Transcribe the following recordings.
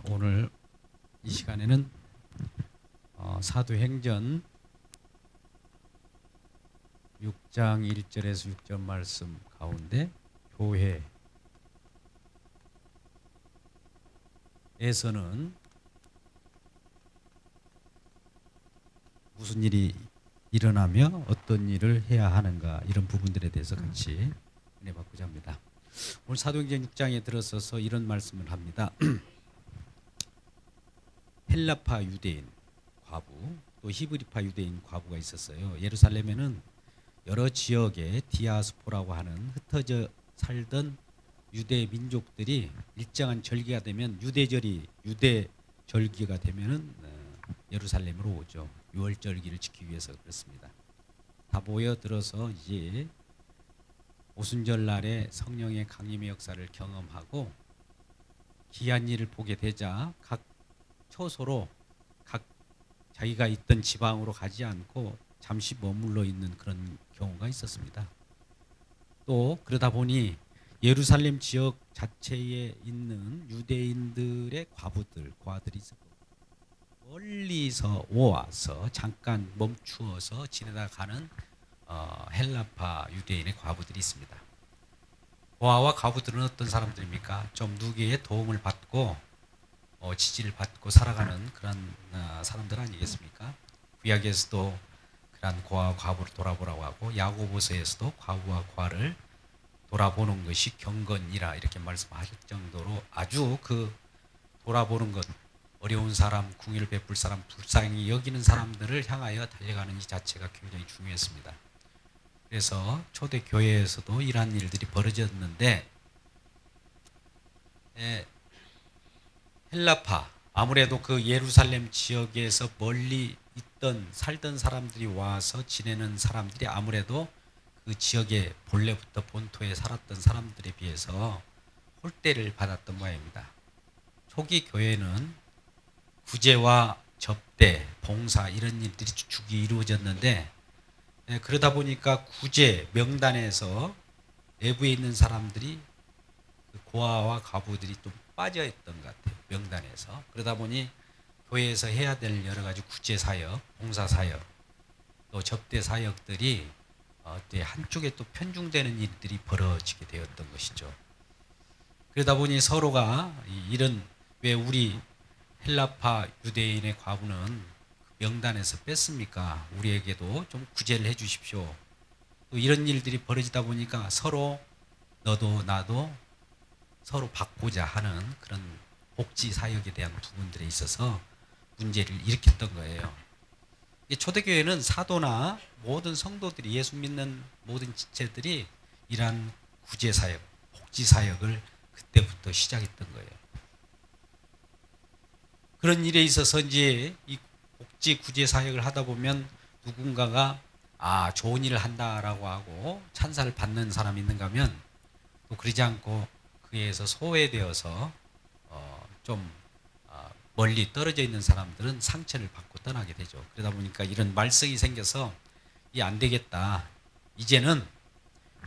오늘 이 시간에는 사도행전 6장 1절에서 6절 말씀 가운데 교회에서는 무슨 일이 일어나며 어떤 일을 해야 하는가, 이런 부분들에 대해서 같이 은혜 받고자 합니다. 오늘 사도행전 6장에 들어서서 이런 말씀을 합니다. 헬라파 유대인 과부, 또 히브리파 유대인 과부가 있었어요. 예루살렘에는 여러 지역에 디아스포라고 하는 흩어져 살던 유대 민족들이 일정한 절기가 되면 유대 절기가 되면은 예루살렘으로 오죠. 6월 절기를 지키기 위해서 그렇습니다. 다 모여들어서 이제 오순절 날에 성령의 강림의 역사를 경험하고 귀한 일을 보게 되자 각 초소로 각 자기가 있던 지방으로 가지 않고 잠시 머물러 있는 그런 경우가 있었습니다. 또 그러다 보니 예루살렘 지역 자체에 있는 유대인들의 과들이 있었고, 멀리서 와서 잠깐 멈추어서 지내다 가는 헬라파 유대인의 과부들이 있습니다. 고아와 과부들은 어떤 사람들입니까? 좀 누구의 도움을 받고 지지를 받고 살아가는 그런 사람들 아니겠습니까? 구약에서도 그런 고아와 과부를 돌아보라고 하고, 야고보서에서도 과부와 과를 돌아보는 것이 경건이라 이렇게 말씀하실 정도로 아주 그 돌아보는 것, 어려운 사람, 궁의를 베풀 사람, 불쌍히 여기는 사람들을 향하여 달려가는 이 자체가 굉장히 중요했습니다. 그래서 초대 교회에서도 이러한 일들이 벌어졌는데, 헬라파, 아무래도 그 예루살렘 지역에서 멀리 살던 사람들이 와서 지내는 사람들이 아무래도 그 지역에 본래부터 본토에 살았던 사람들에 비해서 홀대를 받았던 모양입니다. 초기 교회는 구제와 접대, 봉사 이런 일들이 축이 이루어졌는데, 그러다 보니까 구제 명단에서 내부에 있는 사람들이 고아와 과부들이 좀 빠져있던 것 같아요. 명단에서. 그러다 보니 교회에서 해야 될 여러 가지 구제 사역, 봉사 사역, 또 접대 사역들이 한쪽에 또 편중되는 일들이 벌어지게 되었던 것이죠. 그러다 보니 서로가 왜 우리 헬라파 유대인의 과부는 명단에서 뺐습니까? 우리에게도 좀 구제를 해 주십시오. 또 이런 일들이 벌어지다 보니까 서로 너도 나도 서로 받고자 하는 그런 복지 사역에 대한 부분들에 있어서 문제를 일으켰던 거예요. 초대교회는 사도나 모든 성도들이, 예수 믿는 모든 지체들이 이러한 구제 사역, 복지 사역을 그때부터 시작했던 거예요. 그런 일에 있어서 이제 이 복지 구제 사역을 하다 보면 누군가가 좋은 일을 한다라고 하고 찬사를 받는 사람이 있는가 하면, 또 그러지 않고 그에 의해서 소외되어서 좀 멀리 떨어져 있는 사람들은 상처를 받고 떠나게 되죠. 그러다 보니까 이런 말썽이 생겨서 안 되겠다, 이제는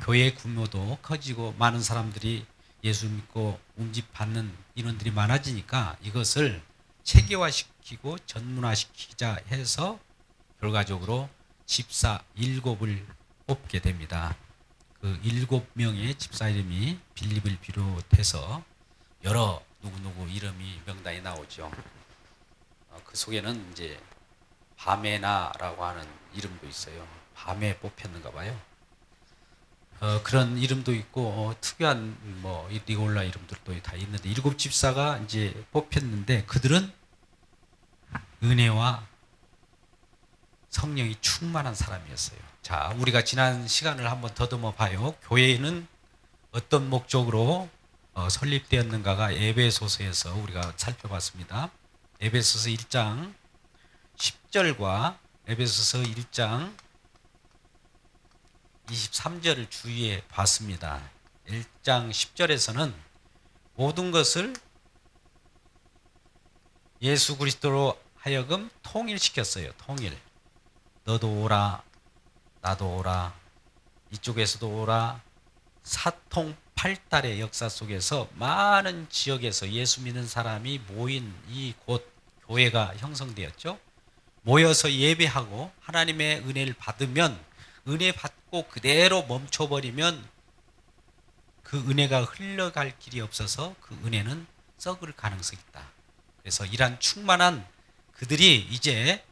교회 규모도 커지고 많은 사람들이 예수 믿고 웅집받는 인원들이 많아지니까 이것을 체계화시키고 전문화시키자 해서 결과적으로 집사 7을 뽑게 됩니다. 그 7명의 집사 이름이 빌립을 비롯해서 여러 누구 이름이 명단에 나오죠. 그 속에는 이제 바메나라고 하는 이름도 있어요. 밤에 뽑혔는가 봐요. 그런 이름도 있고 특이한 니골라 이름들도 다 있는데 7 집사가 이제 뽑혔는데, 그들은 은혜와 성령이 충만한 사람이었어요. 자, 우리가 지난 시간을 한번 더듬어 봐요. 교회는 어떤 목적으로 설립되었는가가 에베소서에서 우리가 살펴봤습니다. 에베소서 1장 10절과 에베소서 1장 23절을 주의해 봤습니다. 1장 10절에서는 모든 것을 예수 그리스도로 하여금 통일시켰어요. 통일. 너도 오라, 나도 오라, 이쪽에서도 오라, 18달의 역사 속에서 많은 지역에서 예수 믿는 사람이 모인 이곳 교회가 형성되었죠. 모여서 예배하고 하나님의 은혜를 받으면, 은혜 받고 그대로 멈춰버리면 그 은혜가 흘러갈 길이 없어서 그 은혜는 썩을 가능성이 있다. 그래서 이러한 충만한 그들이 이제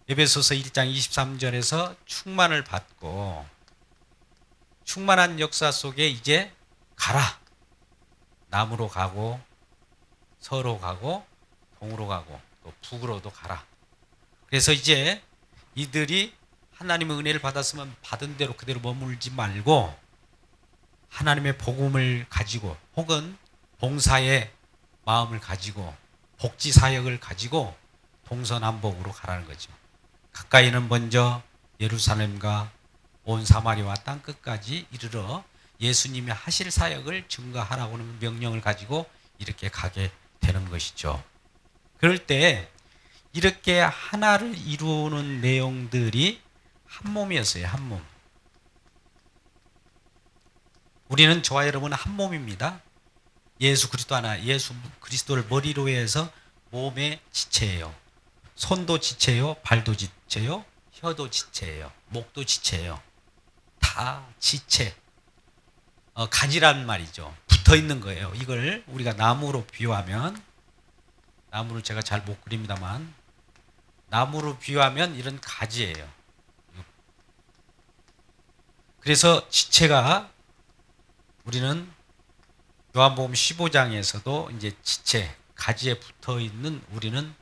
에베소서 1장 23절에서 충만을 받고 충만한 역사 속에 이제 가라. 남으로 가고 서로 가고 동으로 가고 또 북으로도 가라. 그래서 이제 이들이 하나님의 은혜를 받았으면 받은 대로 그대로 머물지 말고 하나님의 복음을 가지고 혹은 봉사의 마음을 가지고 복지 사역을 가지고 동서남북으로 가라는 거죠. 가까이는 먼저 예루살렘과 온 사마리아와 땅끝까지 이르러 예수님이 하실 사역을 증거하라고 하는 명령을 가지고 이렇게 가게 되는 것이죠. 그럴 때 이렇게 하나를 이루는 내용들이 한 몸이었어요. 한 몸. 우리는 저와 여러분은 한 몸입니다. 예수 그리스도 하나, 예수 그리스도를 머리로 해서 몸의 지체예요. 손도 지체요, 발도 지체요, 혀도 지체예요, 목도 지체예요. 다 지체. 가지란 말이죠. 붙어 있는 거예요. 이걸 우리가 나무로 비유하면, 나무를 제가 잘 못 그립니다만, 나무로 비유하면 이런 가지예요. 그래서 지체가 우리는 요한복음 15장에서도 이제 지체, 가지에 붙어 있는 우리는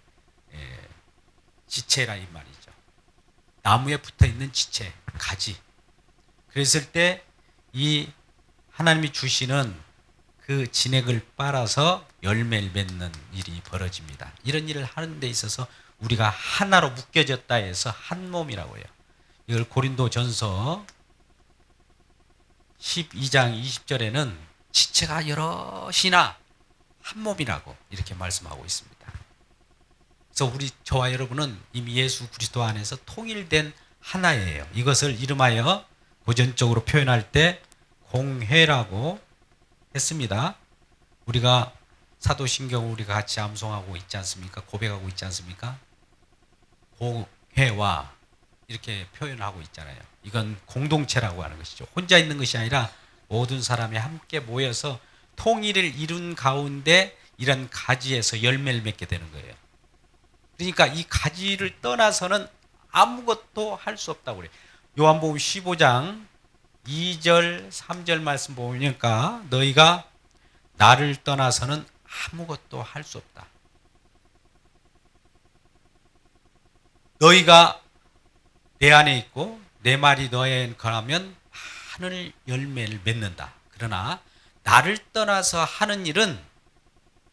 지체라 이 말이죠. 나무에 붙어 있는 지체, 가지. 그랬을 때 이 하나님이 주시는 그 진액을 빨아서 열매를 맺는 일이 벌어집니다. 이런 일을 하는 데 있어서 우리가 하나로 묶여졌다 해서 한 몸이라고 해요. 이걸 고린도전서 12장 20절에는 지체가 여럿이나 한 몸이라고 이렇게 말씀하고 있습니다. 그래서 저와 여러분은 이미 예수 그리스도 안에서 통일된 하나예요. 이것을 이름하여 고전적으로 표현할 때 공회라고 했습니다. 우리가 사도신경 우리가 같이 암송하고 있지 않습니까? 고백하고 있지 않습니까? 공회와 이렇게 표현하고 있잖아요. 이건 공동체라고 하는 것이죠. 혼자 있는 것이 아니라 모든 사람이 함께 모여서 통일을 이룬 가운데 이런 가지에서 열매를 맺게 되는 거예요. 그러니까 이 가지를 떠나서는 아무것도 할 수 없다고 그래요. 요한복음 15장 2절 3절 말씀 보니까 너희가 나를 떠나서는 아무것도 할 수 없다. 너희가 내 안에 있고 내 말이 너에 거하면 많은 열매를 맺는다. 그러나 나를 떠나서 하는 일은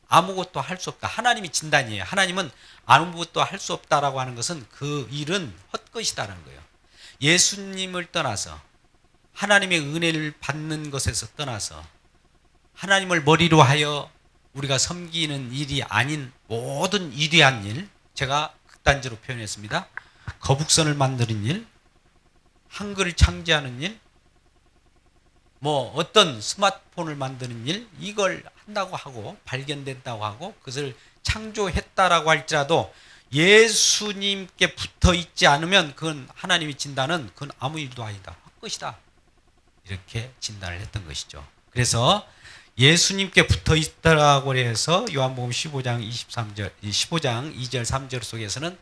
아무것도 할 수 없다. 하나님이 진단이에요. 하나님은 아무것도 할 수 없다라고 하는 것은 그 일은 헛것이다라는 거예요. 예수님을 떠나서 하나님의 은혜를 받는 것에서 떠나서 하나님을 머리로 하여 우리가 섬기는 일이 아닌 모든 위대한 일, 제가 극단적으로 표현했습니다. 거북선을 만드는 일, 한글을 창제하는 일, 뭐 어떤 스마트폰을 만드는 일, 이걸 한다고 하고 발견된다고 하고 그것을 창조했다라고 할지라도 예수님께 붙어 있지 않으면 그건 하나님이 진단은 그건 아무 일도 아니다. 헛것이다. 이렇게 진단을 했던 것이죠. 그래서 예수님께 붙어 있다라고 해서 요한복음 15장 2절 3절 속에서는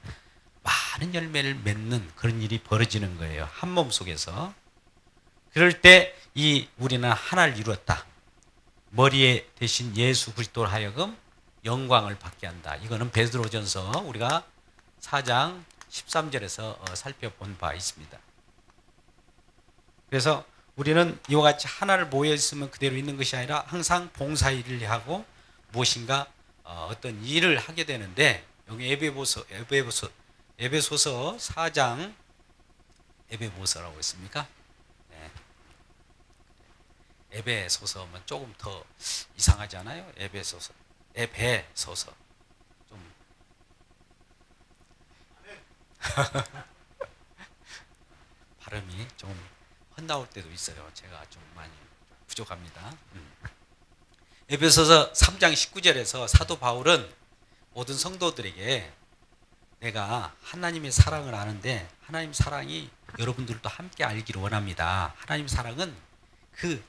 많은 열매를 맺는 그런 일이 벌어지는 거예요. 한 몸 속에서. 그럴 때 우리는 하나를 이루었다. 머리에 대신 예수 그리스도로 하여금 영광을 받게 한다. 이거는 베드로전서 우리가 4장 13절에서 살펴본 바 있습니다. 그래서 우리는 이와 같이 하나를 모여 있으면 그대로 있는 것이 아니라 항상 봉사일을 하고 무엇인가 어떤 일을 하게 되는데 여기 에베소서 4장 에베소서라고 했습니까? 네. 에베소서면 조금 더 이상하지 않아요? 에베소서 좀 발음이 좀 헛나올 때도 있어요. 제가 좀 많이 부족합니다. 에베소서 3장 19절에서 사도 바울은 모든 성도들에게 내가 하나님의 사랑을 아는데 하나님 사랑이 여러분들도 함께 알기를 원합니다. 하나님 사랑은 그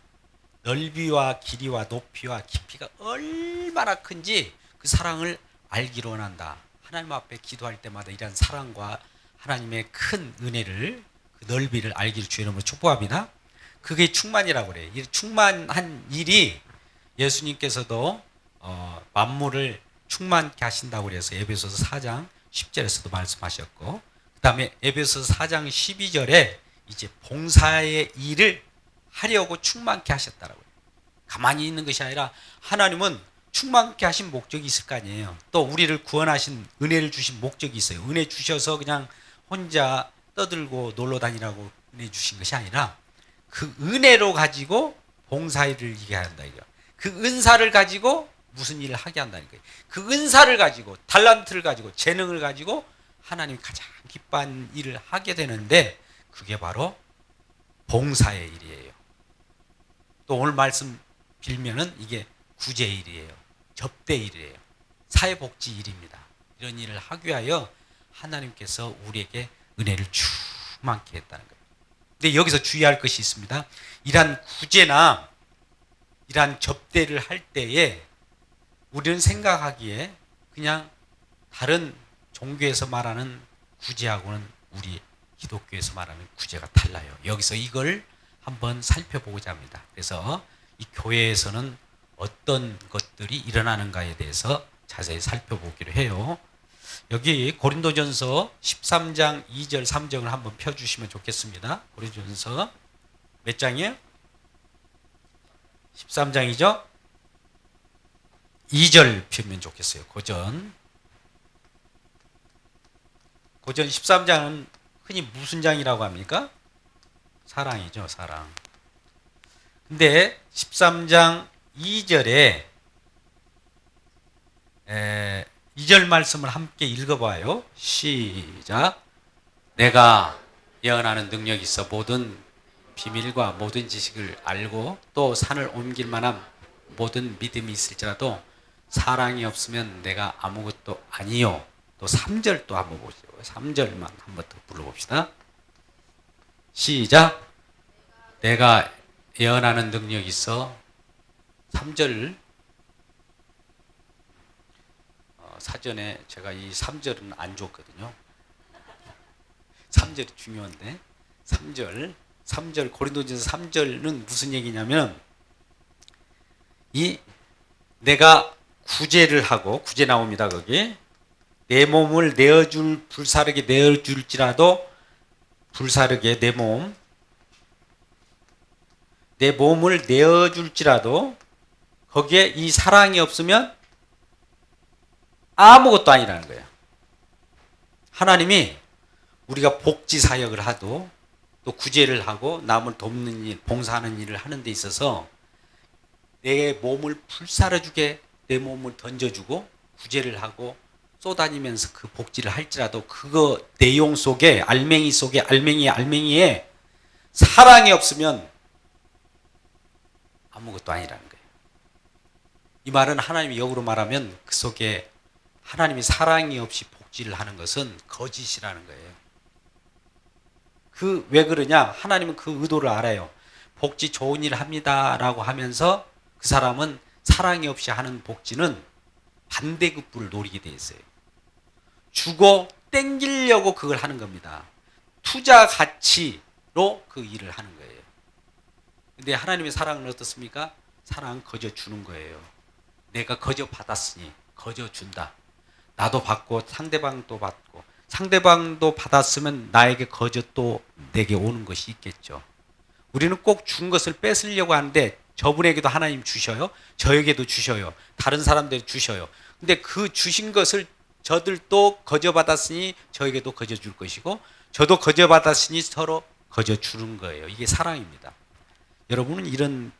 넓이와 길이와 높이와 깊이가 얼마나 큰지 그 사랑을 알기를 원한다. 하나님 앞에 기도할 때마다 이런 사랑과 하나님의 큰 은혜를 그 넓이를 알기를 주의 이름으로 축복합니다. 그게 충만이라고 그래요. 이 충만한 일이 예수님께서도 만물을 충만케 하신다고 그래서 에베소서 4장 10절에서도 말씀하셨고, 그 다음에 에베소서 4장 12절에 이제 봉사의 일을 하려고 충만케 하셨다라고 해요. 가만히 있는 것이 아니라 하나님은 충만케 하신 목적이 있을 거 아니에요. 또 우리를 구원하신 은혜를 주신 목적이 있어요. 은혜 주셔서 그냥 혼자 떠들고 놀러 다니라고 은혜 주신 것이 아니라 그 은혜로 가지고 봉사일을 이게 한다 이거. 그 은사를 가지고 무슨 일을 하게 한다는 거예요. 그 은사를 가지고 달란트를 가지고 재능을 가지고 하나님이 가장 기뻐하는 일을 하게 되는데 그게 바로 봉사의 일이에요. 또 오늘 말씀 빌면은 이게 구제의 일이에요. 접대 일이에요. 사회복지 일입니다. 이런 일을 하기 위하여 하나님께서 우리에게 은혜를 충만케 했다는 거예요. 근데 여기서 주의할 것이 있습니다. 이러한 구제나 이러한 접대를 할 때에 우리는 생각하기에 그냥 다른 종교에서 말하는 구제하고는 우리 기독교에서 말하는 구제가 달라요. 여기서 이걸 한번 살펴보고자 합니다. 그래서 이 교회에서는 어떤 것들이 일어나는가에 대해서 자세히 살펴보기로 해요. 여기 고린도전서 13장 2절 3절을 한번 펴주시면 좋겠습니다. 고린도전서 몇 장이에요? 13장이죠? 2절 펴면 좋겠어요. 고전 13장은 흔히 무슨 장이라고 합니까? 사랑이죠. 사랑. 근데 13장 2절에 2절 말씀을 함께 읽어봐요. 시작. 내가 예언하는 능력이 있어 모든 비밀과 모든 지식을 알고 또 산을 옮길 만한 모든 믿음이 있을지라도 사랑이 없으면 내가 아무것도 아니요. 또 3절 또 한번 보시죠. 3절만 한번 더 불러봅시다. 시작. 내가 예언하는 능력이 있어 3절 사전에 제가 이 3절은 안 줬거든요. 3절이 중요한데 3절 고린도전서 3절은 무슨 얘기냐면 이 내가 구제를 하고 구제 나옵니다. 거기 내 몸을 내어줄 불사르게 내어줄지라도 불사르게 내 몸을 내어줄지라도 거기에 이 사랑이 없으면 아무것도 아니라는 거예요. 하나님이 우리가 복지 사역을 하도 또 구제를 하고 남을 돕는 일, 봉사하는 일을 하는 데 있어서 내 몸을 불사르주게 내 몸을 던져주고 구제를 하고 쏘다니면서 그 복지를 할지라도 그거 내용 속에 알맹이에 사랑이 없으면 아무것도 아니라는 거예요. 이 말은 하나님이 역으로 말하면 그 속에 하나님이 사랑이 없이 복지를 하는 것은 거짓이라는 거예요. 왜 그러냐? 하나님은 그 의도를 알아요. 복지 좋은 일 합니다라고 하면서 그 사람은 사랑이 없이 하는 복지는 반대급부를 노리게 돼 있어요. 주고 땡기려고 그걸 하는 겁니다. 투자 가치로 그 일을 하는 거예요. 근데 하나님의 사랑은 어떻습니까? 사랑은 거저 주는 거예요. 내가 거저 받았으니 거저 준다. 나도 받고 상대방도 받고 상대방도 받았으면 나에게 거저 또 내게 오는 것이 있겠죠. 우리는 꼭 준 것을 뺏으려고 하는데 저분에게도 하나님 주셔요. 저에게도 주셔요. 다른 사람들이 주셔요. 근데 그 주신 것을 저들도 거저 받았으니 저에게도 거저 줄 것이고 저도 거저 받았으니 서로 거저 주는 거예요. 이게 사랑입니다. 여러분은 이런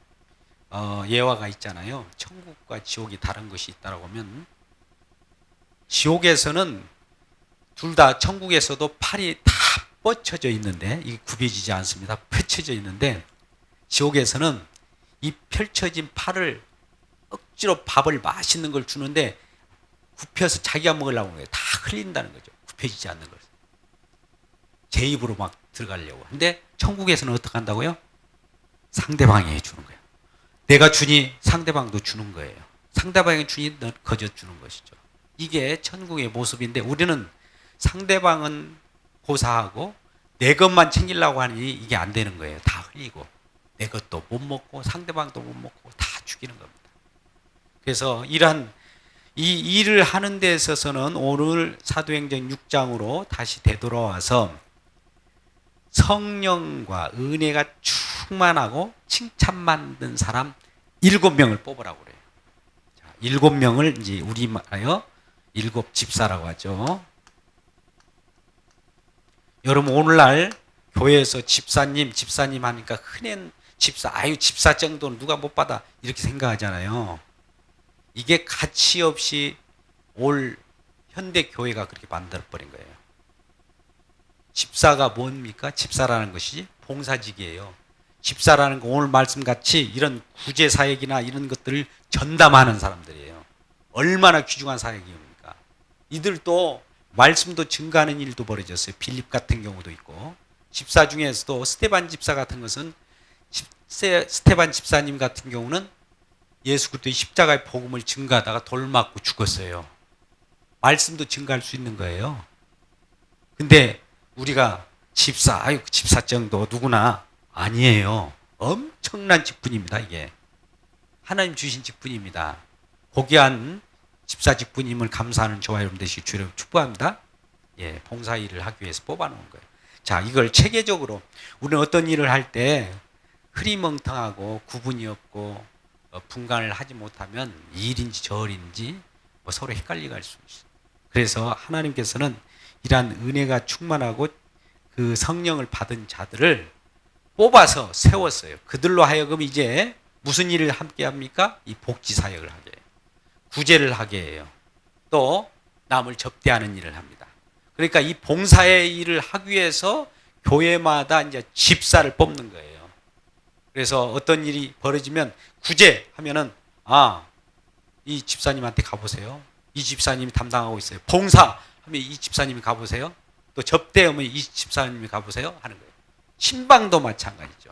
예화가 있잖아요. 천국과 지옥이 다른 것이 있다고 하면 지옥에서는 둘 다 천국에서도 팔이 다 뻗쳐져 있는데 이게 굽혀지지 않습니다. 펼쳐져 있는데 지옥에서는 이 펼쳐진 팔을 억지로 밥을 맛있는 걸 주는데 굽혀서 자기가 먹으려고 하는 거예요. 다 흘린다는 거죠. 굽혀지지 않는 걸. 제 입으로 막 들어가려고. 근데 천국에서는 어떻게 한다고요? 상대방이 해주는 거예요. 내가 주니 상대방도 주는 거예요. 상대방이 주니 너 거저 주는 것이죠. 이게 천국의 모습인데 우리는 상대방은 고사하고 내 것만 챙기려고 하니 이게 안 되는 거예요. 다 흘리고 내 것도 못 먹고 상대방도 못 먹고 다 죽이는 겁니다. 그래서 이러한 이 일을 하는 데 있어서는 오늘 사도행전 6장으로 다시 되돌아와서 성령과 은혜가 충만하고 칭찬받는 사람 7명을 뽑으라고 그래요. 자, 7명을 이제 우리말하여 7 집사라고 하죠. 여러분 오늘날 교회에서 집사님 하니까 흔한 집사, 아유 집사 정도는 누가 못 받아 이렇게 생각하잖아요. 이게 가치 없이 올 현대 교회가 그렇게 만들어버린 거예요. 집사가 뭡니까? 집사라는 것이 봉사직이에요. 집사라는 거 오늘 말씀같이 이런 구제 사역이나 이런 것들을 전담하는 사람들이에요. 얼마나 귀중한 사역입니까? 이들도 말씀도 증가하는 일도 벌어졌어요. 빌립 같은 경우도 있고 집사 중에서도 스테반 집사 같은 것은 스테반 집사님 같은 경우는 예수 그리스도의 십자가의 복음을 증가하다가 돌 맞고 죽었어요. 말씀도 증가할 수 있는 거예요. 근데 우리가 집사, 아유 집사 정도 누구나 아니에요. 엄청난 직분입니다. 이게 하나님 주신 직분입니다. 고귀한 집사 직분임을 감사하는 저와 여러분 되시기 주를 축복합니다. 예, 봉사 일을 하기 위해서 뽑아놓은 거예요. 자, 이걸 체계적으로 우리는 어떤 일을 할 때 흐리멍텅하고 구분이 없고 분간을 하지 못하면 이 일인지 저 일인지 뭐 서로 헷갈리게 할 수 있어요. 그래서 하나님께서는 이러한 은혜가 충만하고 그 성령을 받은 자들을 뽑아서 세웠어요. 그들로 하여금 이제 무슨 일을 함께 합니까? 이 복지 사역을 하게 해요. 구제를 하게 해요. 또 남을 접대하는 일을 합니다. 그러니까 이 봉사의 일을 하기 위해서 교회마다 이제 집사를 뽑는 거예요. 그래서 어떤 일이 벌어지면 구제하면은 이 집사님한테 가보세요. 이 집사님이 담당하고 있어요. 봉사하면 이 집사님이 가보세요. 또 접대하면 이 집사님이 가보세요 하는 거예요. 신방도 마찬가지죠.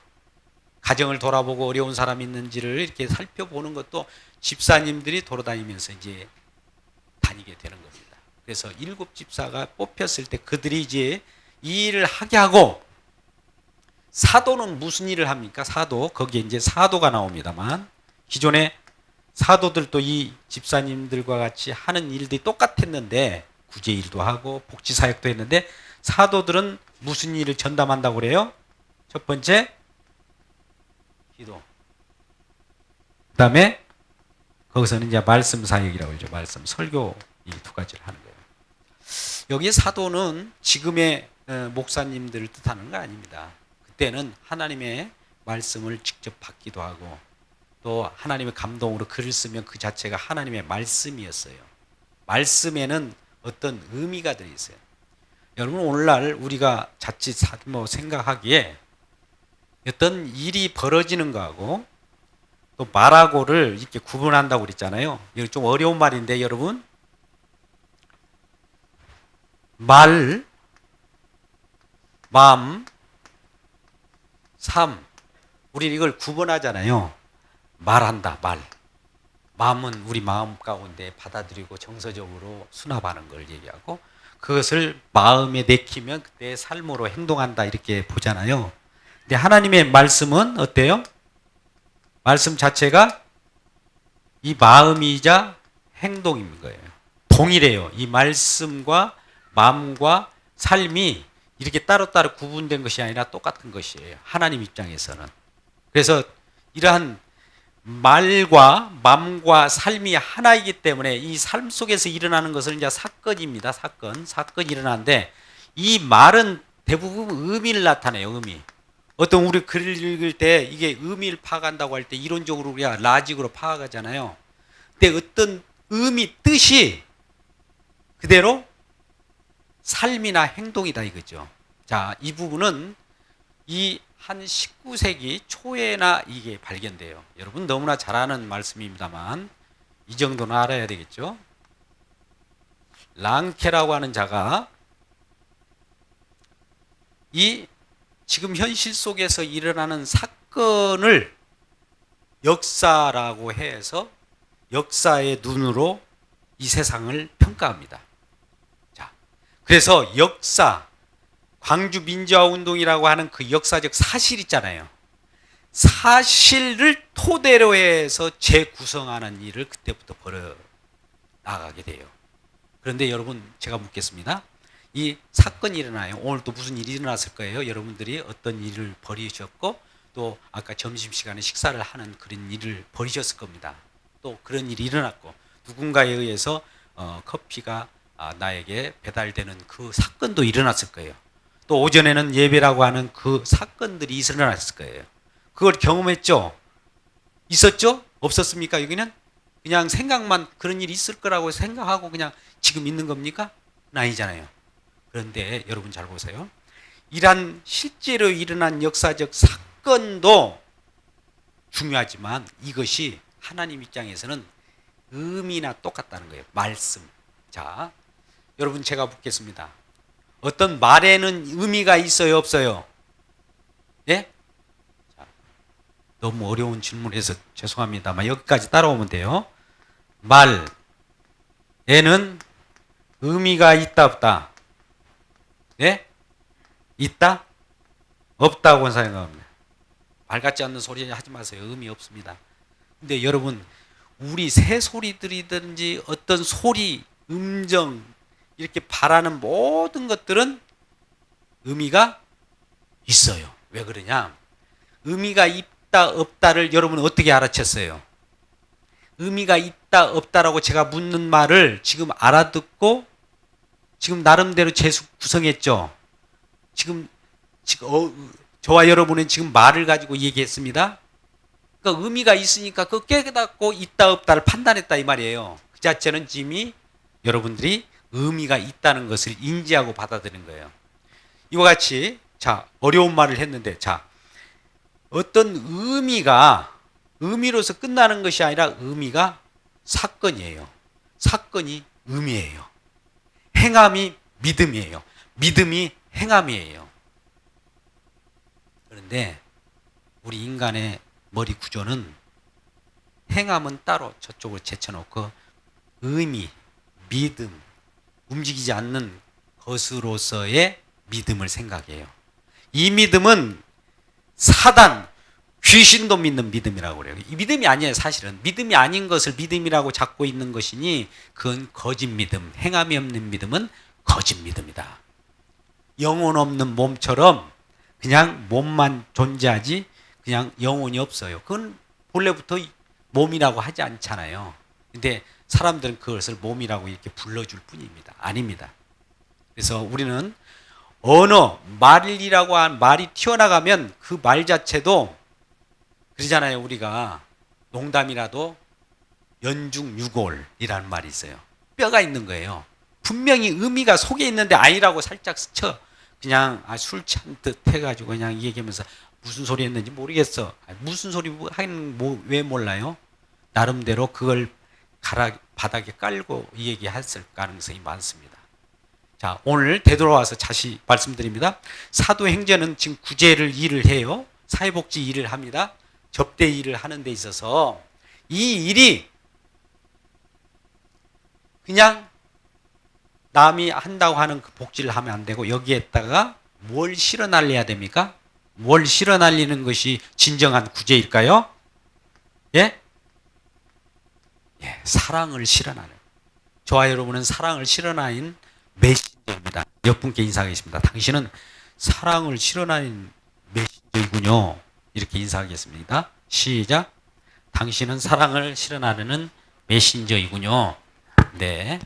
가정을 돌아보고 어려운 사람이 있는지를 이렇게 살펴보는 것도 집사님들이 돌아다니면서 이제 다니게 되는 겁니다. 그래서 7 집사가 뽑혔을 때 그들이 이제 이 일을 하게 하고 사도는 무슨 일을 합니까? 사도, 거기에 이제 사도가 나옵니다만 기존에 사도들도 이 집사님들과 같이 하는 일들이 똑같았는데 구제 일도 하고 복지 사역도 했는데 사도들은 무슨 일을 전담한다고 그래요? 첫 번째 기도. 그 다음에 거기서는 이제 말씀 사역이라고 그러죠. 말씀, 설교 이 2가지를 하는 거예요. 여기 사도는 지금의 목사님들을 뜻하는 거 아닙니다. 그때는 하나님의 말씀을 직접 받기도 하고 또 하나님의 감동으로 글을 쓰면 그 자체가 하나님의 말씀이었어요. 말씀에는 어떤 의미가 들어있어요. 여러분 오늘날 우리가 자칫 생각하기에 어떤 일이 벌어지는 거하고 또 말하고를 이렇게 구분한다고 그랬잖아요. 이거 좀 어려운 말인데 여러분 말, 마음, 삶 우리 이걸 구분하잖아요. 말한다, 말. 마음은 우리 마음 가운데 받아들이고 정서적으로 수납하는 걸 얘기하고 그것을 마음에 내키면 그때 삶으로 행동한다 이렇게 보잖아요. 근데 하나님의 말씀은 어때요? 말씀 자체가 이 마음이자 행동인 거예요. 동일해요. 이 말씀과 마음과 삶이 이렇게 따로따로 구분된 것이 아니라 똑같은 것이에요. 하나님 입장에서는. 그래서 이러한 말과 마음과 삶이 하나이기 때문에 이 삶 속에서 일어나는 것은 이제 사건입니다. 사건이 일어나는데 이 말은 대부분 의미를 나타내요. 의미. 어떤 우리 글을 읽을 때 이게 의미를 파악한다고 할 때 이론적으로 우리가 라직으로 파악하잖아요. 근데 어떤 의미, 뜻이 그대로 삶이나 행동이다 이거죠. 자, 이 부분은 이 한 19세기 초에나 이게 발견돼요. 여러분 너무나 잘 아는 말씀입니다만 이 정도는 알아야 되겠죠. 랑케라고 하는 자가 이 지금 현실 속에서 일어나는 사건을 역사라고 해서 역사의 눈으로 이 세상을 평가합니다. 자, 그래서 역사, 광주 민주화 운동이라고 하는 그 역사적 사실 있잖아요. 사실을 토대로 해서 재구성하는 일을 그때부터 벌여 나가게 돼요. 그런데 여러분 제가 묻겠습니다. 이 사건이 일어나요. 오늘 또 무슨 일이 일어났을 거예요. 여러분들이 어떤 일을 벌이셨고 또 아까 점심시간에 식사를 하는 그런 일을 벌이셨을 겁니다. 또 그런 일이 일어났고 누군가에 의해서 커피가 나에게 배달되는 그 사건도 일어났을 거예요. 또 오전에는 예배라고 하는 그 사건들이 일어났을 거예요. 그걸 경험했죠? 있었죠? 없었습니까? 여기는 그냥 생각만 그런 일이 있을 거라고 생각하고 그냥 지금 있는 겁니까? 아니잖아요. 그런데 여러분 잘 보세요. 이란 실제로 일어난 역사적 사건도 중요하지만 이것이 하나님 입장에서는 의미나 똑같다는 거예요. 말씀. 자, 여러분 제가 묻겠습니다. 어떤 말에는 의미가 있어요, 없어요? 예? 자, 너무 어려운 질문에서 죄송합니다만 여기까지 따라오면 돼요. 말에는 의미가 있다, 없다? 예? 있다? 없다고 생각합니다. 말 같지 않는 소리 하지 마세요. 의미 없습니다. 근데 여러분, 우리 새 소리들이든지 어떤 소리, 음정, 이렇게 바라는 모든 것들은 의미가 있어요. 왜 그러냐? 의미가 있다, 없다를 여러분 어떻게 알아챘어요? 의미가 있다, 없다라고 제가 묻는 말을 지금 알아듣고 지금 나름대로 재구성했죠. 지금 저와 여러분은 지금 말을 가지고 얘기했습니다. 그러니까 의미가 있으니까 그 깨닫고 있다, 없다를 판단했다 이 말이에요. 그 자체는 이미 여러분들이 의미가 있다는 것을 인지하고 받아들인 거예요. 이와 같이 자 어려운 말을 했는데 자 어떤 의미로서 끝나는 것이 아니라 의미가 사건이에요. 사건이 의미예요. 행함이 믿음이에요. 믿음이 행함이에요. 그런데 우리 인간의 머리 구조는 행함은 따로 저쪽으로 제쳐놓고 의미, 믿음, 움직이지 않는 것으로서의 믿음을 생각해요. 이 믿음은 사단, 귀신도 믿는 믿음이라고 그래요. 이 믿음이 아니에요. 사실은 믿음이 아닌 것을 믿음이라고 잡고 있는 것이니 그건 거짓 믿음, 행함이 없는 믿음은 거짓 믿음이다. 영혼 없는 몸처럼 그냥 몸만 존재하지 그냥 영혼이 없어요. 그건 본래부터 몸이라고 하지 않잖아요. 근데 사람들은 그것을 몸이라고 이렇게 불러줄 뿐입니다. 아닙니다. 그래서 우리는 언어, 말이라고 한 말이 튀어나가면 그 말 자체도 그러잖아요. 우리가 농담이라도 연중유골이라는 말이 있어요. 뼈가 있는 거예요. 분명히 의미가 속에 있는데 아니라고 살짝 스쳐 그냥 술 찬 듯 해가지고 그냥 얘기하면서 무슨 소리 했는지 모르겠어. 무슨 소리 하는 왜 몰라요? 나름대로 그걸 바닥에 깔고 얘기했을 가능성이 많습니다. 자, 오늘 되돌아와서 다시 말씀드립니다. 사도행전은 지금 구제를 일을 해요. 사회복지 일을 합니다. 접대 일을 하는 데 있어서 이 일이 그냥 남이 한다고 하는 그 복지를 하면 안 되고 여기에다가 뭘 실어 날려야 됩니까? 뭘 실어 날리는 것이 진정한 구제일까요? 예? 예, 사랑을 실어 나는. 저와 여러분은 사랑을 실어 나는 메신저입니다. 몇 분께 인사하겠습니다. 당신은 사랑을 실어 나는 메신저이군요. 이렇게 인사하겠습니다. 시작. 당신은 사랑을 실어 나르는 메신저이군요. 네.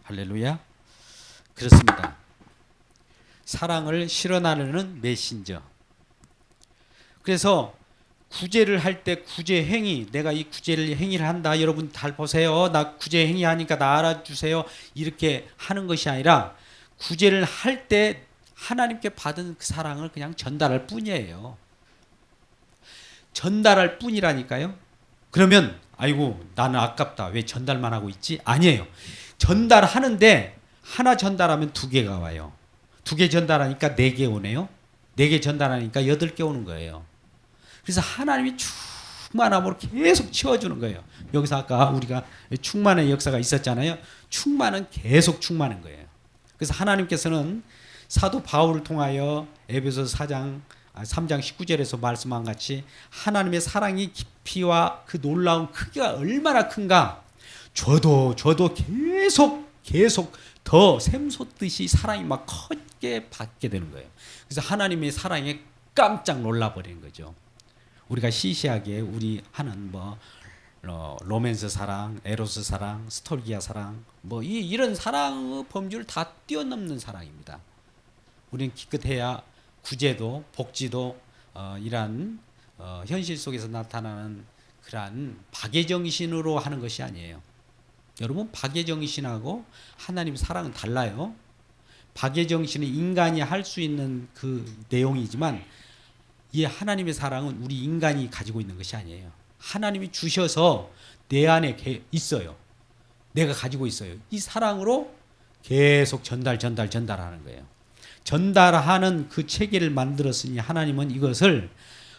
할렐루야. 그렇습니다. 사랑을 실어 나르는 메신저. 그래서 구제를 할 때 구제 행위, 내가 이 구제를 행위를 한다. 여러분 잘 보세요. 나 구제 행위 하니까 나 알아주세요. 이렇게 하는 것이 아니라 구제를 할 때 하나님께 받은 그 사랑을 그냥 전달할 뿐이에요. 전달할 뿐이라니까요. 그러면 아이고 나는 아깝다. 왜 전달만 하고 있지? 아니에요. 전달하는데 하나 전달하면 두 개가 와요. 두 개 전달하니까 네 개 오네요. 네 개 전달하니까 여덟 개 오는 거예요. 그래서 하나님이 충만함으로 계속 채워주는 거예요. 여기서 아까 우리가 충만의 역사가 있었잖아요. 충만은 계속 충만한 거예요. 그래서 하나님께서는 사도 바울을 통하여 에베소서 3장 19절에서 말씀한 같이 하나님의 사랑의 깊이와 그 놀라운 크기가 얼마나 큰가. 저도 계속 더 샘솟듯이 사랑이 막 크게 받게 되는 거예요. 그래서 하나님의 사랑에 깜짝 놀라버리는 거죠. 우리가 시시하게 우리 하는 로맨스 사랑, 에로스 사랑, 스톨기아 사랑, 이런 사랑의 범주를 다 뛰어넘는 사랑입니다. 우리는 기껏해야 구제도, 복지도 이러한 현실 속에서 나타나는 그러한 박애정신으로 하는 것이 아니에요. 여러분, 박애정신하고 하나님의 사랑은 달라요. 박애정신은 인간이 할 수 있는 그 내용이지만 이 하나님의 사랑은 우리 인간이 가지고 있는 것이 아니에요. 하나님이 주셔서 내 안에 있어요. 내가 가지고 있어요. 이 사랑으로 계속 전달하는 거예요. 전달하는 그 체계를 만들었으니 하나님은 이것을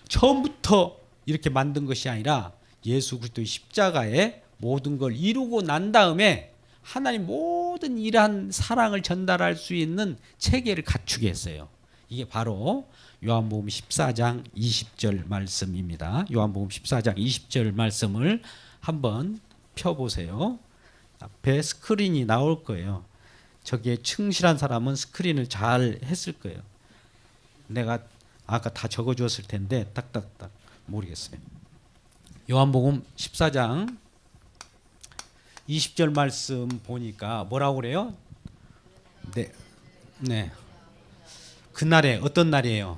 처음부터 이렇게 만든 것이 아니라 예수 그리스도의 십자가에 모든 걸 이루고 난 다음에 하나님 모든 이러한 사랑을 전달할 수 있는 체계를 갖추게 했어요. 이게 바로 요한복음 14장 20절 말씀입니다. 요한복음 14장 20절 말씀을 한번 펴보세요. 앞에 스크린이 나올 거예요. 저기에 충실한 사람은 스크린을 잘 했을 거예요. 내가 아까 다 적어주었을 텐데 딱딱딱 모르겠어요. 요한복음 14장 20절 말씀 보니까 뭐라고 그래요? 네. 그날에 어떤 날이에요?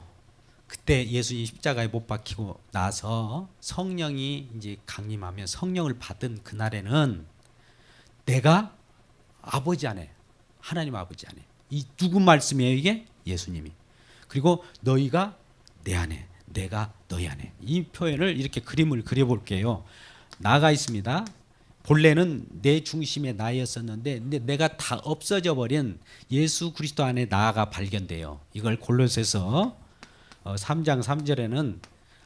그때 예수님 십자가에 못 박히고 나서 성령이 이제 강림하면 성령을 받은 그날에는 내가 아버지 안에, 하나님 아버지 안에, 이 누구 말씀이에요 이게? 예수님이. 그리고 너희가 내 안에, 내가 너희 안에. 이 표현을 이렇게 그림을 그려볼게요. 나가 있습니다. 본래는 내 중심의 나였었는데 내가 다 없어져 버린 예수 그리스도 안에 나가 발견돼요. 이걸 골로새서 3장 3절에는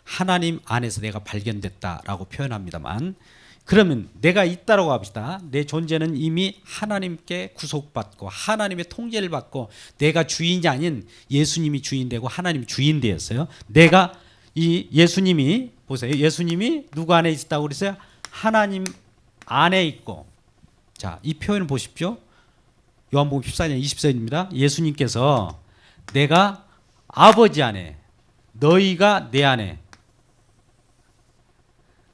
하나님 안에서 내가 발견됐다라고 표현합니다만, 그러면 내가 있다라고 합시다. 내 존재는 이미 하나님께 구속받고 하나님의 통제를 받고 내가 주인이 아닌 예수님이 주인되고 하나님이 주인되었어요. 내가 이 예수님이 보세요. 예수님이 누구 안에 있다고 그랬어요? 하나님 안에 있고. 자, 이 표현을 보십시오. 요한복음 14장 20절입니다. 예수님께서 내가 아버지 안에, 너희가 내 안에,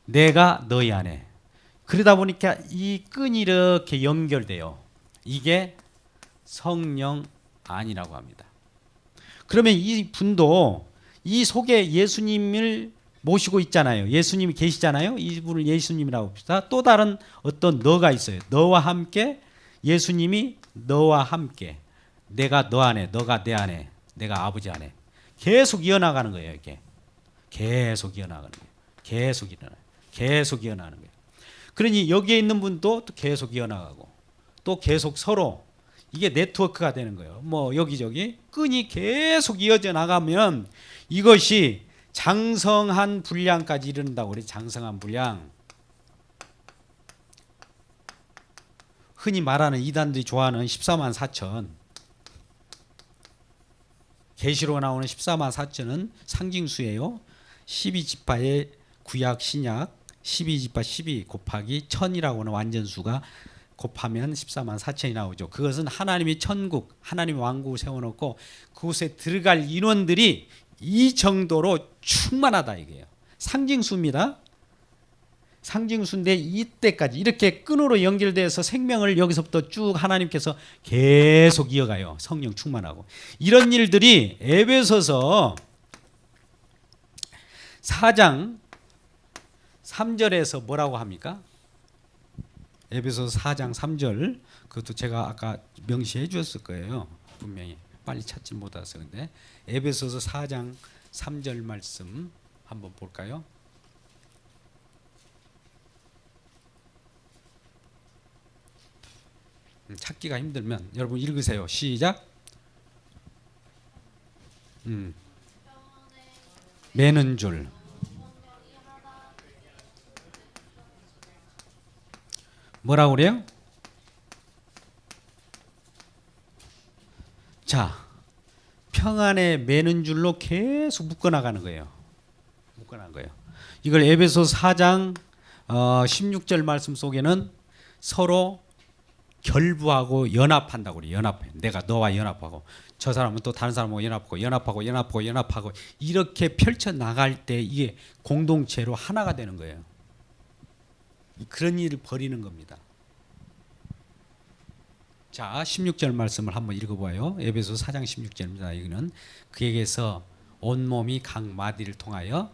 내가 너희 안에. 그러다 보니까 이 끈이 이렇게 연결돼요. 이게 성령 안이라고 합니다. 그러면 이 분도 이 속에 예수님을 모시고 있잖아요. 예수님이 계시잖아요. 이분을 예수님이라고 합시다. 또 다른 어떤 너가 있어요. 너와 함께, 예수님이 너와 함께, 내가 너 안에, 너가 내 안에, 내가 아버지 안에. 계속 이어나가는 거예요. 이게 계속 이어나가는 거예요. 계속 이어나가는 거예요. 그러니 여기에 있는 분도 또 계속 이어나가고 또 계속 서로 이게 네트워크가 되는 거예요. 여기저기 끈이 계속 이어져 나가면 이것이 장성한 분량까지 이른다고 그래요. 장성한 분량. 흔히 말하는 이단들이 좋아하는 14만 4천. 계시록 나오는 14만 4천은 상징수예요. 12지파의 구약 신약 12지파 12 곱하기 1000이라고 하는 완전수가 곱하면 14만 4천이 나오죠. 그것은 하나님의 천국, 하나님의 왕국을 세워놓고 그곳에 들어갈 인원들이 이 정도로 충만하다 이게요. 상징수입니다. 상징수인데 이때까지 이렇게 끈으로 연결돼서 생명을 여기서부터 쭉 하나님께서 계속 이어가요. 성령 충만하고. 이런 일들이 에베소서 4장 3절에서 뭐라고 합니까? 에베소서 4장 3절. 그것도 제가 아까 명시해 주었을 거예요. 분명히. 빨리 찾지 못해서. 근데 에베소서 4장 3절 말씀 한번 볼까요? 찾기가 힘들면 여러분 읽으세요. 시작. 매는 줄. 뭐라고 그래요? 자, 평안에 매는 줄로 계속 묶어나가는 거예요. 묶어나가는 거예요. 이걸 에베소 4장 16절 말씀 속에는 서로 결부하고 연합한다고 그래요. 연합해. 내가 너와 연합하고 저 사람은 또 다른 사람하고 연합하고 이렇게 펼쳐 나갈 때 이게 공동체로 하나가 되는 거예요. 그런 일을 벌이는 겁니다. 자, 16절 말씀을 한번 읽어봐요. 에베소 4장 16절입니다. 여기는 그에게서 온몸이 각 마디를 통하여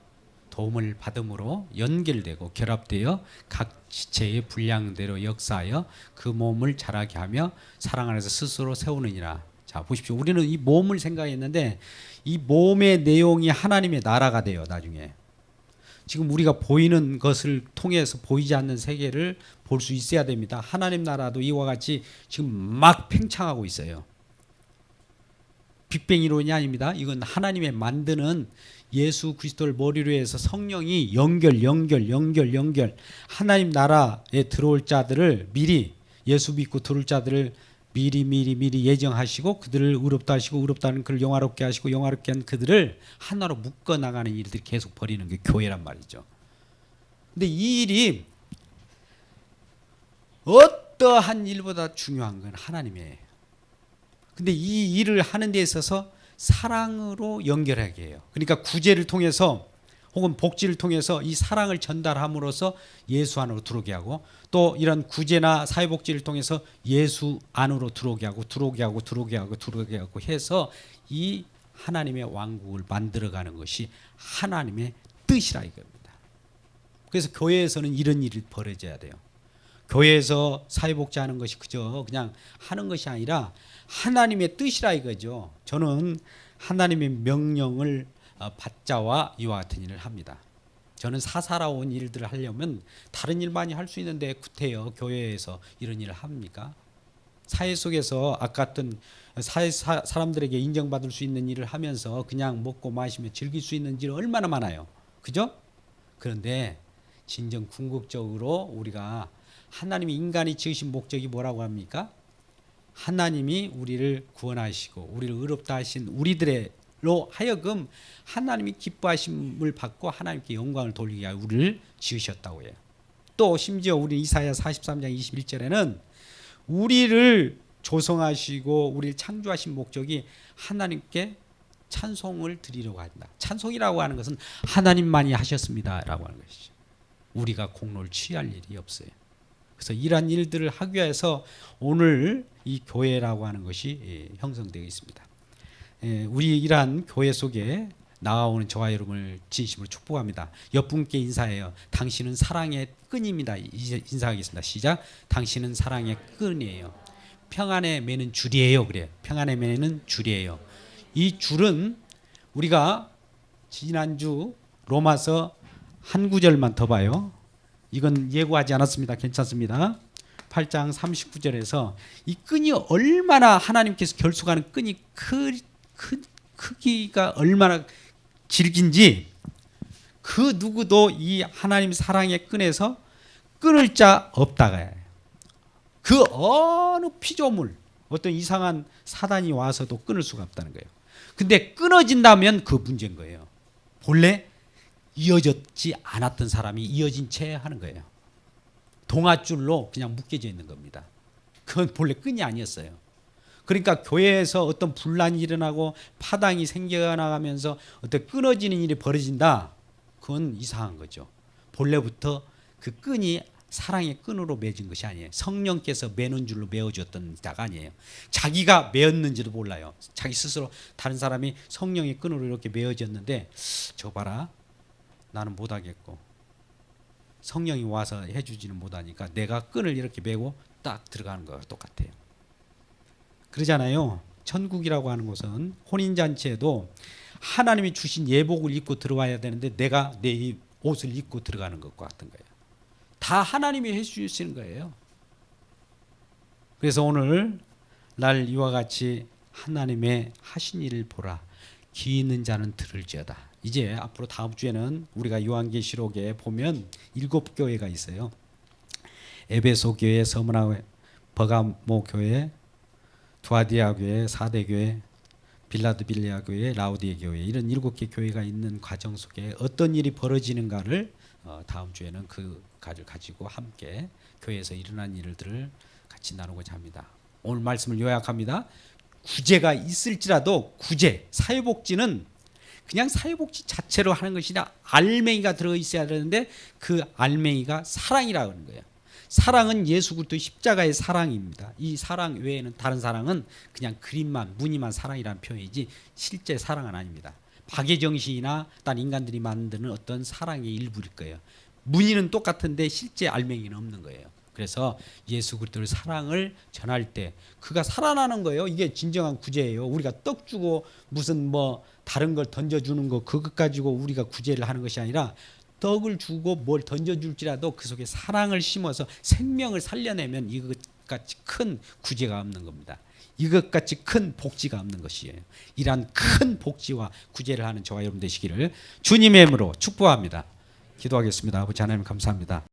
도움을 받음으로 연결되고 결합되어 각 지체의 분량대로 역사하여 그 몸을 자라게 하며 사랑 안에서 스스로 세우느니라. 자, 보십시오. 우리는 이 몸을 생각했는데 이 몸의 내용이 하나님의 나라가 돼요. 나중에 지금 우리가 보이는 것을 통해서 보이지 않는 세계를 볼 수 있어야 됩니다. 하나님 나라도 이와 같이 지금 막 팽창하고 있어요. 빅뱅 이론이 아닙니다. 이건 하나님의 만드는 예수 그리스도를 머리로 해서 성령이 연결 하나님 나라에 들어올 자들을 미리 예수 믿고 들어올 자들을 미리 예정하시고 그들을 의롭다 하시고 의롭다는 그를 영화롭게 하시고 영화롭게 한 그들을 하나로 묶어 나가는 일들이 계속 벌이는 게 교회란 말이죠. 근데 이 일이 어떠한 일보다 중요한 건 하나님이에요. 근데 이 일을 하는 데 있어서 사랑으로 연결하게 해요. 그러니까 구제를 통해서 혹은 복지를 통해서 이 사랑을 전달함으로써 예수 안으로 들어오게 하고 또 이런 구제나 사회복지를 통해서 예수 안으로 들어오게 하고 해서 이 하나님의 왕국을 만들어가는 것이 하나님의 뜻이라 이겁니다. 그래서 교회에서는 이런 일이 벌어져야 돼요. 교회에서 사회복지하는 것이 그저 그냥 하는 것이 아니라 하나님의 뜻이라 이거죠. 저는 하나님의 명령을 받자와 이와 같은 일을 합니다. 저는 사사로운 일들을 하려면 다른 일 많이 할 수 있는데 구태여 교회에서 이런 일을 합니까? 사회 속에서 아까 같은 사람들에게 인정받을 수 있는 일을 하면서 그냥 먹고 마시며 즐길 수 있는 일 얼마나 많아요. 그죠? 그런데 진정 궁극적으로 우리가 하나님이 인간이 지으신 목적이 뭐라고 합니까? 하나님이 우리를 구원하시고 우리를 의롭다 하신 우리들로 하여금 하나님이 기뻐하심을 받고 하나님께 영광을 돌리게 위하여 우리를 지으셨다고 해요. 또 심지어 우리 이사야 43장 21절에는 우리를 조성하시고 우리를 창조하신 목적이 하나님께 찬송을 드리려고 한다. 찬송이라고 하는 것은 하나님만이 하셨습니다라고 하는 것이죠. 우리가 공로를 취할 일이 없어요. 그래서 이러한 일들을 하기 위해서 오늘 이 교회라고 하는 것이 형성되어 있습니다. 우리 이러한 교회 속에 나아오는 저와 여러분을 진심으로 축복합니다. 옆분께 인사해요. 당신은 사랑의 끈입니다. 인사하겠습니다. 시작. 당신은 사랑의 끈이에요. 평안에 매는 줄이에요. 그래요. 평안에 매는 줄이에요. 이 줄은 우리가 지난주 로마서 한 구절만 더 봐요. 이건 예고하지 않았습니다. 괜찮습니다. 8장 39절에서 이 끈이 얼마나 하나님께서 결속하는 끈이 크기가 얼마나 질긴지 그 누구도 이 하나님 사랑의 끈에서 끊을 자 없다가 그 어느 피조물 어떤 이상한 사단이 와서도 끊을 수가 없다는 거예요. 근데 끊어진다면 그 문제인 거예요. 본래 이어졌지 않았던 사람이 이어진 채 하는 거예요. 동아줄로 그냥 묶여져 있는 겁니다. 그건 본래 끈이 아니었어요. 그러니까 교회에서 어떤 분란이 일어나고 파당이 생겨나가면서 어떤 끊어지는 일이 벌어진다. 그건 이상한 거죠. 본래부터 그 끈이 사랑의 끈으로 맺은 것이 아니에요. 성령께서 매는 줄로 메어주었던 자가 아니에요. 자기가 메었는지도 몰라요. 자기 스스로 다른 사람이 성령의 끈으로 이렇게 메어졌는데 저 봐라. 나는 못하겠고 성령이 와서 해주지는 못하니까 내가 끈을 이렇게 메고 딱 들어가는 거와 똑같아요. 그러잖아요. 천국이라고 하는 것은 혼인잔치에도 하나님이 주신 예복을 입고 들어와야 되는데 내가 내 옷을 입고 들어가는 것과 같은 거예요. 다 하나님이 해주시는 거예요. 그래서 오늘 날 이와 같이 하나님의 하신 일을 보라. 귀 있는 자는 들을지어다. 이제 앞으로 다음 주에는 우리가 요한계시록에 보면 7교회가 있어요. 에베소 교회, 서문화 교회, 버가모 교회, 두아디아 교회, 사대 교회, 빌라드빌리아 교회, 라우디에 교회, 이런 7개 교회가 있는 과정 속에 어떤 일이 벌어지는가를 다음 주에는 그 가를 가지고 함께 교회에서 일어난 일들을 같이 나누고자 합니다. 오늘 말씀을 요약합니다. 구제가 있을지라도 구제, 사회복지는 그냥 사회복지 자체로 하는 것이 아니라 알맹이가 들어있어야 되는데 그 알맹이가 사랑이라고 하는 거예요. 사랑은 예수 그리스도의 십자가의 사랑입니다. 이 사랑 외에는 다른 사랑은 그냥 그림만 무늬만 사랑이라는 표현이지 실제 사랑은 아닙니다. 박애정신이나 딴 인간들이 만드는 어떤 사랑의 일부일 거예요. 무늬는 똑같은데 실제 알맹이는 없는 거예요. 그래서 예수 그리스도의 사랑을 전할 때 그가 살아나는 거예요. 이게 진정한 구제예요. 우리가 떡 주고 무슨 뭐 다른 걸 던져주는 거 그것 가지고 우리가 구제를 하는 것이 아니라 떡을 주고 뭘 던져줄지라도 그 속에 사랑을 심어서 생명을 살려내면 이것같이 큰 구제가 없는 겁니다. 이것같이 큰 복지가 없는 것이에요. 이러한 큰 복지와 구제를 하는 저와 여러분 되시기를 주님의 이름으로 축복합니다. 기도하겠습니다. 아버지 하나님 감사합니다.